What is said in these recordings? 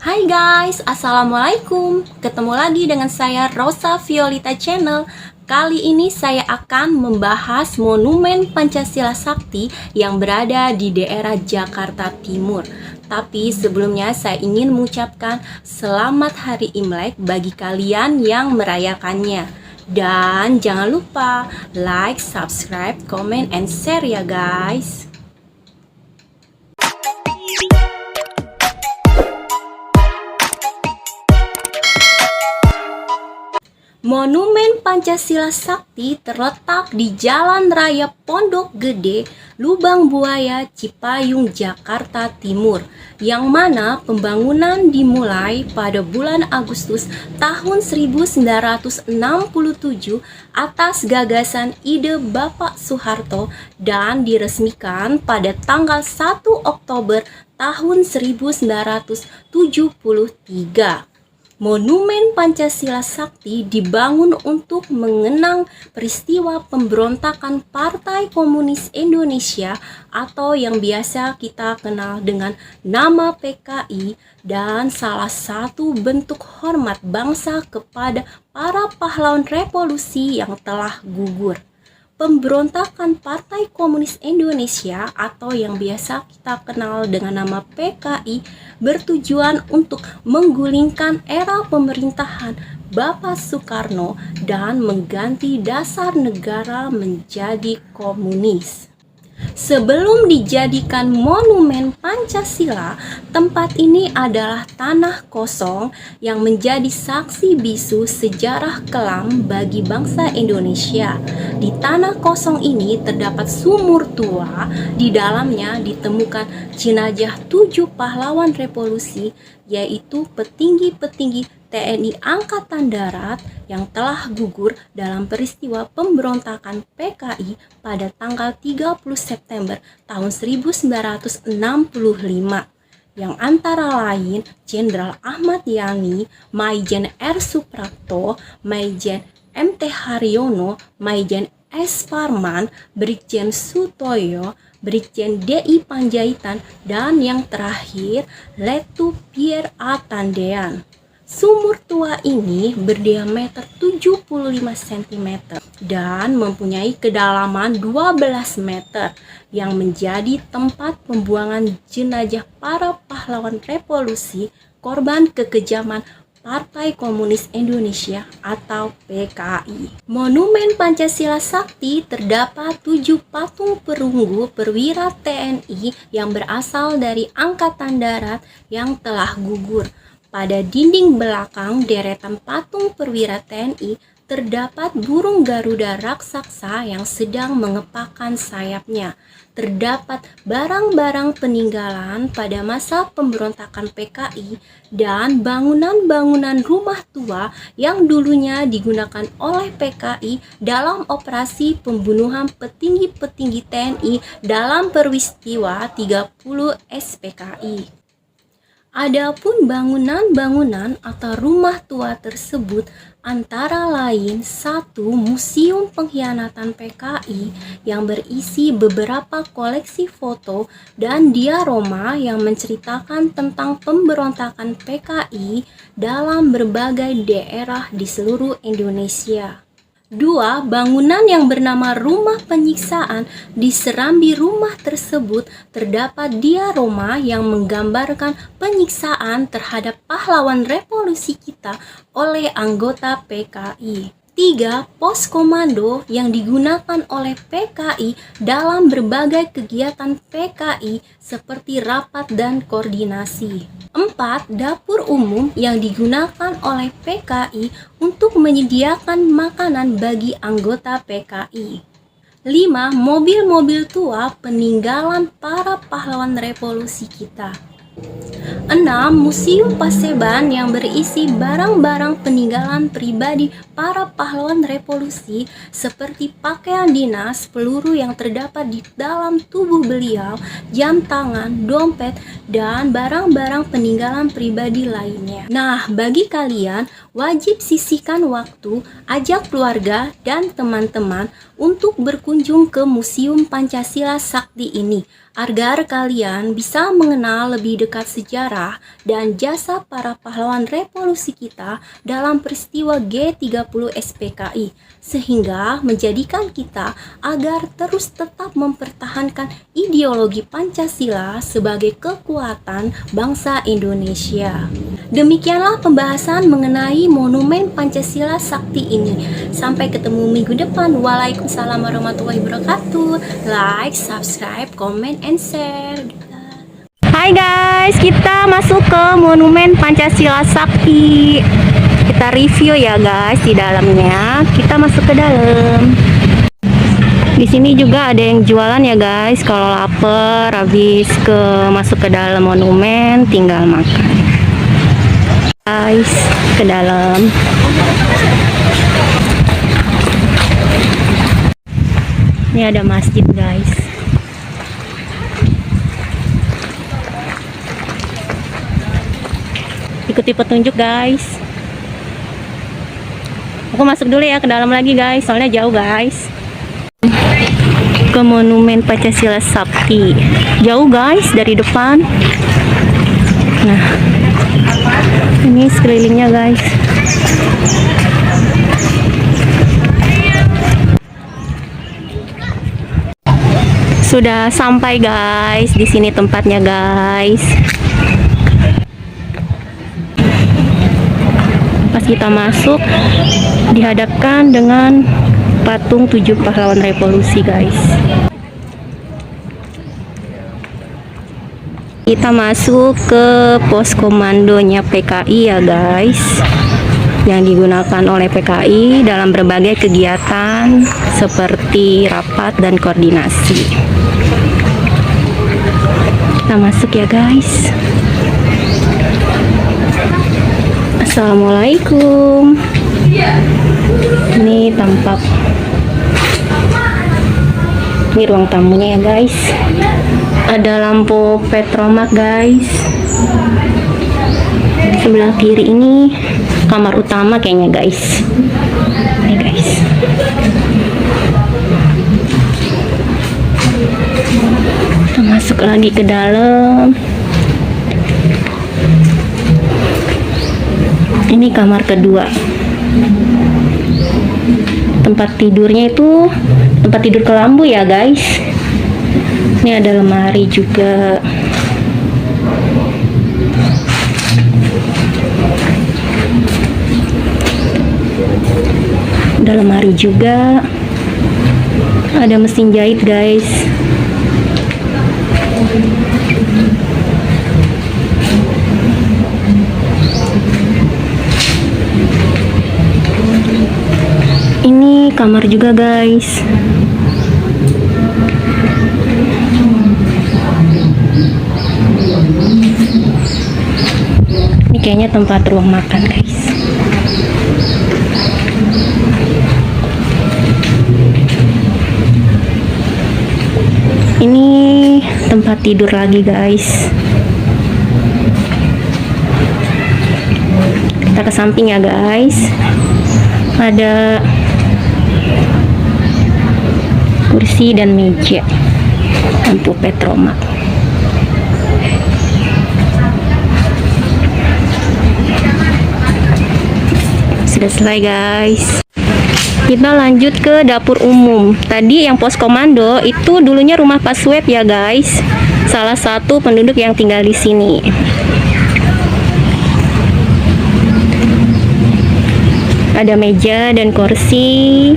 Hai guys, Assalamualaikum. Ketemu lagi dengan saya Rosa Violita Channel. Kali ini saya akan membahas Monumen Pancasila Sakti yang berada di daerah Jakarta Timur. Tapi sebelumnya saya ingin mengucapkan Selamat Hari Imlek bagi kalian yang merayakannya. Dan jangan lupa like, subscribe, comment, and share ya guys. Monumen Pancasila Sakti terletak di Jalan Raya Pondok Gede, Lubang Buaya, Cipayung, Jakarta Timur, yang mana pembangunan dimulai pada bulan Agustus tahun 1967 atas gagasan ide Bapak Soeharto dan diresmikan pada tanggal 1 Oktober tahun 1973. Monumen Pancasila Sakti dibangun untuk mengenang peristiwa pemberontakan Partai Komunis Indonesia atau yang biasa kita kenal dengan nama PKI, dan salah satu bentuk hormat bangsa kepada para pahlawan revolusi yang telah gugur. Pemberontakan Partai Komunis Indonesia atau yang biasa kita kenal dengan nama PKI bertujuan untuk menggulingkan era pemerintahan Bapak Soekarno dan mengganti dasar negara menjadi komunis. Sebelum dijadikan Monumen Pancasila, tempat ini adalah tanah kosong yang menjadi saksi bisu sejarah kelam bagi bangsa Indonesia. Di tanah kosong ini terdapat sumur tua, di dalamnya ditemukan jenazah 7 pahlawan revolusi, yaitu petinggi-petinggi TNI Angkatan Darat yang telah gugur dalam peristiwa pemberontakan PKI pada tanggal 30 September tahun 1965, yang antara lain Jenderal Ahmad Yani, Maijen R. Suprapto, Maijen MT Haryono, Maijen S. Parman, Brigjen Sutoyo, Brigjen DI Panjaitan, dan yang terakhir Letu Pierre A. Tandean. Sumur tua ini berdiameter 75 cm dan mempunyai kedalaman 12 meter yang menjadi tempat pembuangan jenazah para pahlawan revolusi korban kekejaman Partai Komunis Indonesia atau PKI. Monumen Pancasila Sakti terdapat 7 patung perunggu perwira TNI yang berasal dari Angkatan Darat yang telah gugur. Pada dinding belakang deretan patung perwira TNI terdapat burung Garuda raksasa yang sedang mengepakkan sayapnya. Terdapat barang-barang peninggalan pada masa pemberontakan PKI dan bangunan-bangunan rumah tua yang dulunya digunakan oleh PKI dalam operasi pembunuhan petinggi-petinggi TNI dalam peristiwa 30 SPKI. Adapun bangunan-bangunan atau rumah tua tersebut antara lain 1. Museum Pengkhianatan PKI yang berisi beberapa koleksi foto dan diorama yang menceritakan tentang pemberontakan PKI dalam berbagai daerah di seluruh Indonesia. 2. Bangunan yang bernama Rumah Penyiksaan. Di serambi rumah tersebut terdapat diorama yang menggambarkan penyiksaan terhadap pahlawan revolusi kita oleh anggota PKI. 3. Pos komando yang digunakan oleh PKI dalam berbagai kegiatan PKI seperti rapat dan koordinasi. 4. Dapur umum yang digunakan oleh PKI untuk menyediakan makanan bagi anggota PKI. 5. Mobil-mobil tua peninggalan para pahlawan revolusi kita. 6. Museum Paseban yang berisi barang-barang peninggalan pribadi para pahlawan revolusi seperti pakaian dinas, peluru yang terdapat di dalam tubuh beliau, jam tangan, dompet, dan barang-barang peninggalan pribadi lainnya. Nah, bagi kalian, wajib sisihkan waktu, ajak keluarga dan teman-teman untuk berkunjung ke Museum Pancasila Sakti ini, agar kalian bisa mengenal lebih dekat sejarah dan jasa para pahlawan revolusi kita dalam peristiwa G30 SPKI, sehingga menjadikan kita agar terus tetap mempertahankan ideologi Pancasila sebagai kekuatan bangsa Indonesia. Demikianlah pembahasan mengenai Monumen Pancasila Sakti ini. Sampai ketemu minggu depan. Waalaikumsalam warahmatullahi wabarakatuh. Like, subscribe, comment, and share. Hai guys, kita masuk ke Monumen Pancasila Sakti. Kita review ya guys di dalamnya. Kita masuk ke dalam. Di sini juga ada yang jualan ya guys. Kalau lapar habis masuk ke dalam monumen tinggal makan. Guys, ke dalam. Ini ada masjid guys. Ikuti petunjuk guys. Aku masuk dulu ya ke dalam lagi guys, soalnya jauh guys. Ke Monumen Pancasila Sakti. Jauh guys dari depan. Nah, ini sekelilingnya guys. Sudah sampai guys, di sini tempatnya guys. Pas kita masuk, dihadapkan dengan patung 7 pahlawan revolusi guys. Kita masuk ke pos komandonya PKI ya guys, yang digunakan oleh PKI dalam berbagai kegiatan seperti rapat dan koordinasi. Kita masuk ya guys. Assalamualaikum. Ini tampak, ini ruang tamunya ya guys. Ada lampu petromak guys. Sebelah kiri ini kamar utama kayaknya guys. Ini guys. Kita masuk lagi ke dalam. Ini kamar kedua. Tempat tidurnya itu tempat tidur kelambu ya guys. Ini ada lemari juga. Ada lemari juga. Ada mesin jahit guys. Ini kamar juga guys. Ini kayaknya tempat ruang makan guys. Ini tempat tidur lagi guys. Kita ke samping ya guys. Ada kursi dan meja, lampu petromak. Sudah selesai guys. Kita lanjut ke dapur umum. Tadi yang pos komando itu dulunya rumah Pak Swep ya guys, salah satu penduduk yang tinggal di sini. Ada meja dan kursi.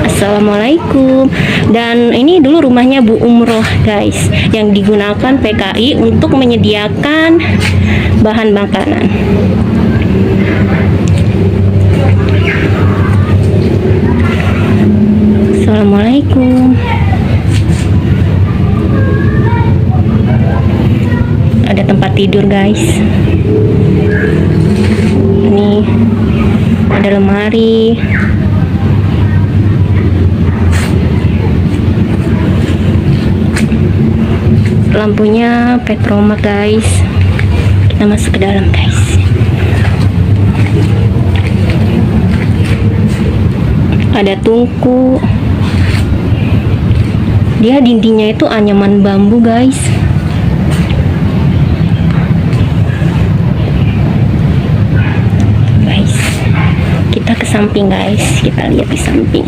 Assalamualaikum. Dan ini dulu rumahnya Bu Umroh guys, yang digunakan PKI untuk menyediakan bahan makanan. Assalamualaikum. Ada tempat tidur guys. Ini ada lemari. Lampunya petromak guys. Kita masuk ke dalam guys. Ada tungku. Dia dindingnya itu anyaman bambu, guys. Guys, kita ke samping, guys. Kita lihat di samping.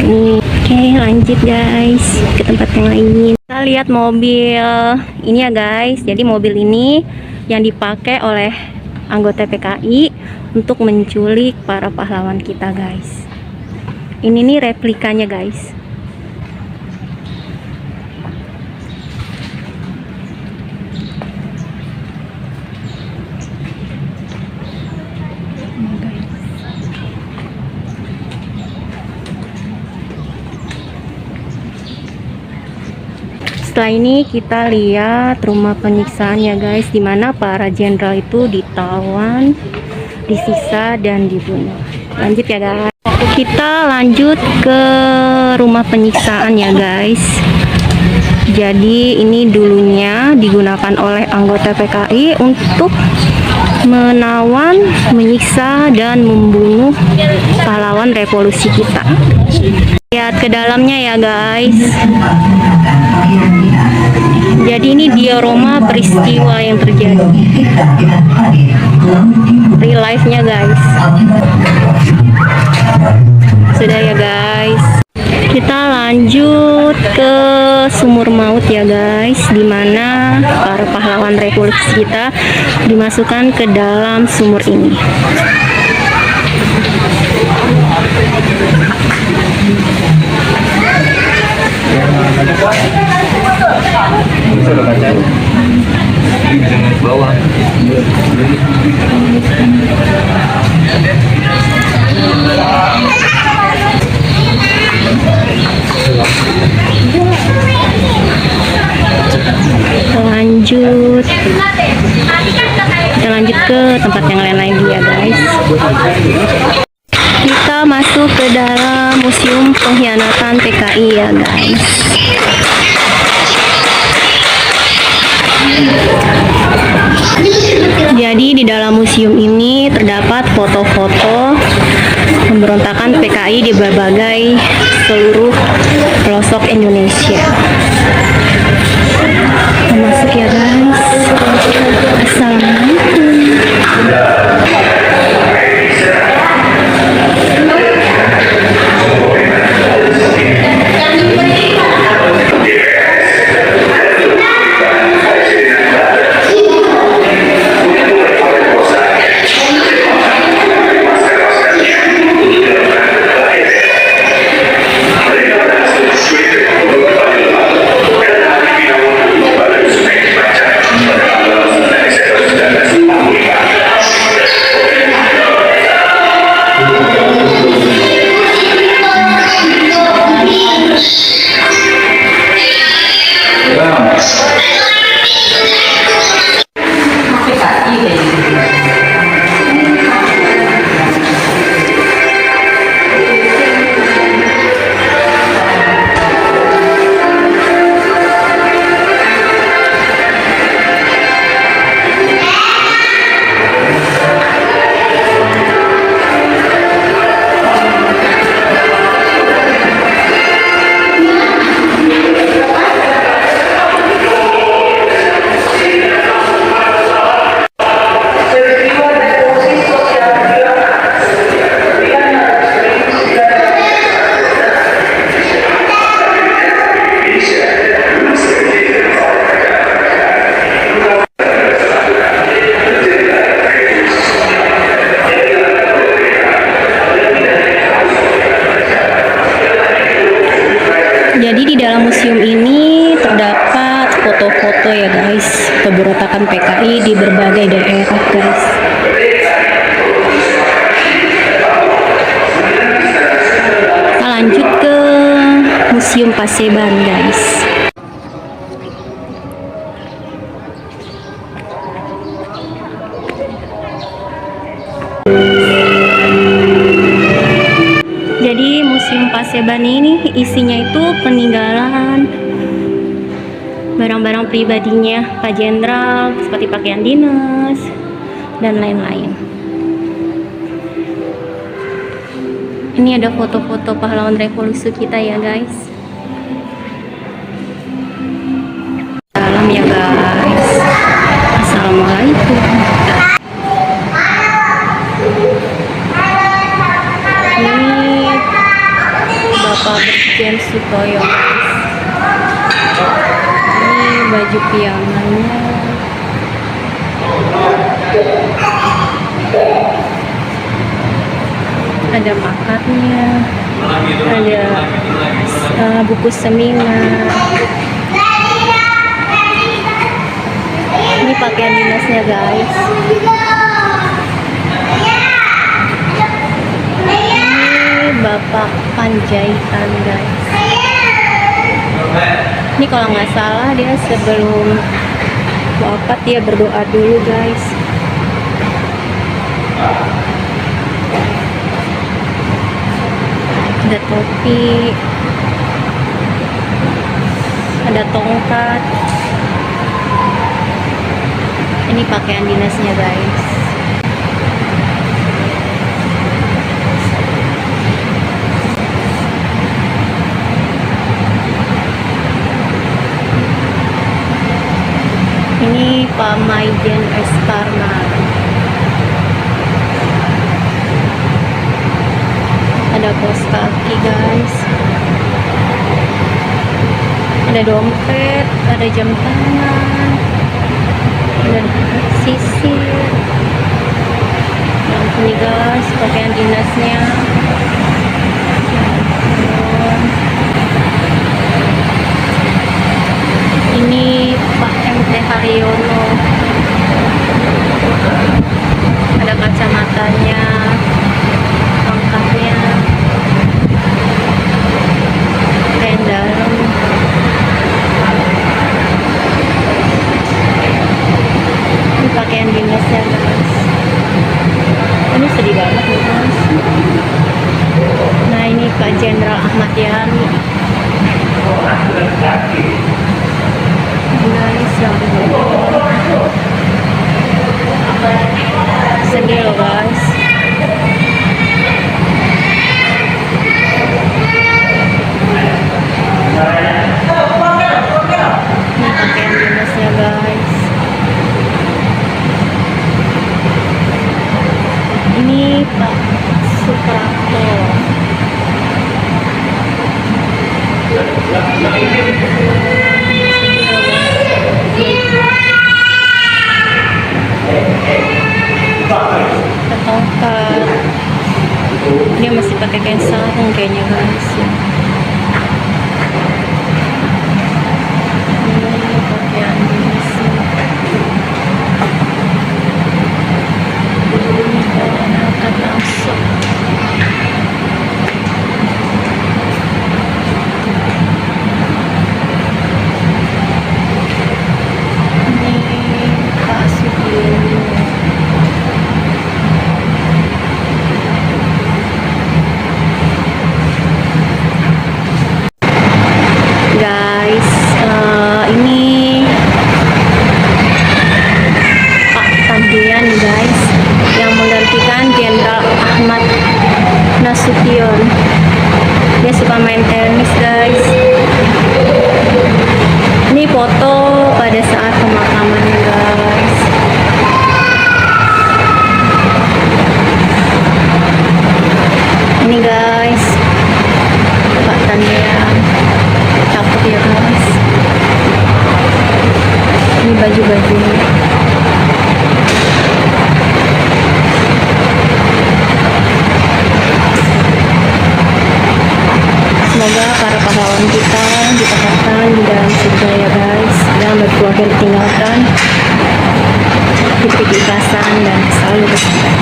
Oke, lanjut guys ke tempat yang lain. Kita lihat mobil ini ya guys. Jadi mobil ini yang dipakai oleh anggota PKI untuk menculik para pahlawan kita, guys. Ini nih replikanya, guys. Setelah ini kita lihat rumah penyiksaan ya guys, dimana para jenderal itu ditawan, disiksa dan dibunuh. Lanjut ya guys. Kita lanjut ke rumah penyiksaan ya guys. Jadi ini dulunya digunakan oleh anggota PKI untuk menawan, menyiksa dan membunuh pahlawan revolusi kita. Lihat ke dalamnya ya guys. Jadi ini diorama peristiwa yang terjadi, real life nya guys. Sudah ya guys. Kita lanjut ke sumur maut ya guys, dimana para pahlawan revolusi kita dimasukkan ke dalam sumur ini. Bawah. Kita lanjut ke tempat yang lain lagi ya guys. Kita masuk ke dalam museum pengkhianatan PKI ya guys. Jadi di dalam museum ini terdapat foto-foto pemberontakan PKI di berbagai seluruh pelosok Indonesia. Masuk ya guys. Assalamualaikum. Jadi di dalam museum ini terdapat foto-foto ya guys, pemberontakan PKI di berbagai daerah guys. Kita lanjut ke Museum Paseban guys. Jadi Museum Paseban ini isinya itu peninggalan barang-barang pribadinya Pak Jenderal seperti pakaian dinas dan lain-lain. Ini ada foto-foto pahlawan revolusi kita ya guys. Salam ya guys. Assalamualaikum. Ini Bapak Brigjen Sutoyo guys. Ini baju piangannya. Ada makatnya, ada buku seminar. Ini pakaian dinasnya guys. Ini Bapak Panjaitan guys. Ini kalau nggak salah dia sebelum wafat dia berdoa dulu guys. Ada topi, ada tongkat. Ini pakaian dinasnya guys. Ini Pak Maijen Estarna. Ada kaos kaki guys. Ada dompet, ada jam tangan, ada sisir. Yang ini guys, pakaian dinasnya. Ini Pak MT Haryono. Ada kacamatanya, pangkatnya, kain dalam. Ini pakaian dinasnya guys. Ini sedih banget nih guys. Nah ini Pak Jenderal Ahmad Yani. Guys, yang sedih loh guys. Ini pakaian dinasnya guys. Ini Pak Suprapto. Tongkat. Dia masih pakai kain sarung kayaknya guys. Ini pakaian dinasnya. Ini akan langsung. Ini Pak Sugiono. Guys, ini Pak Tandian guys, yang menggantikan Jenderal Ahmad Nasution. Dia suka main tenis guys. Ini foto pada saat pemakamannya guys. Ini guys, Pak Tandian. Cakep ya guys. Ini baju-bajunya. Semoga para pahlawan kita ditempatkan di dalam surga ya guys, dan berkeluarga ditinggalkan, diberi keikhlasan dan selalu bersabar.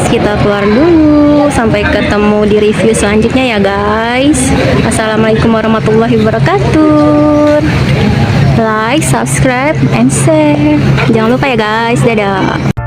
Kita keluar dulu, sampai ketemu di review selanjutnya ya guys. Assalamualaikum warahmatullahi wabarakatuh. Like, subscribe, and share. Jangan lupa ya guys. Dadah.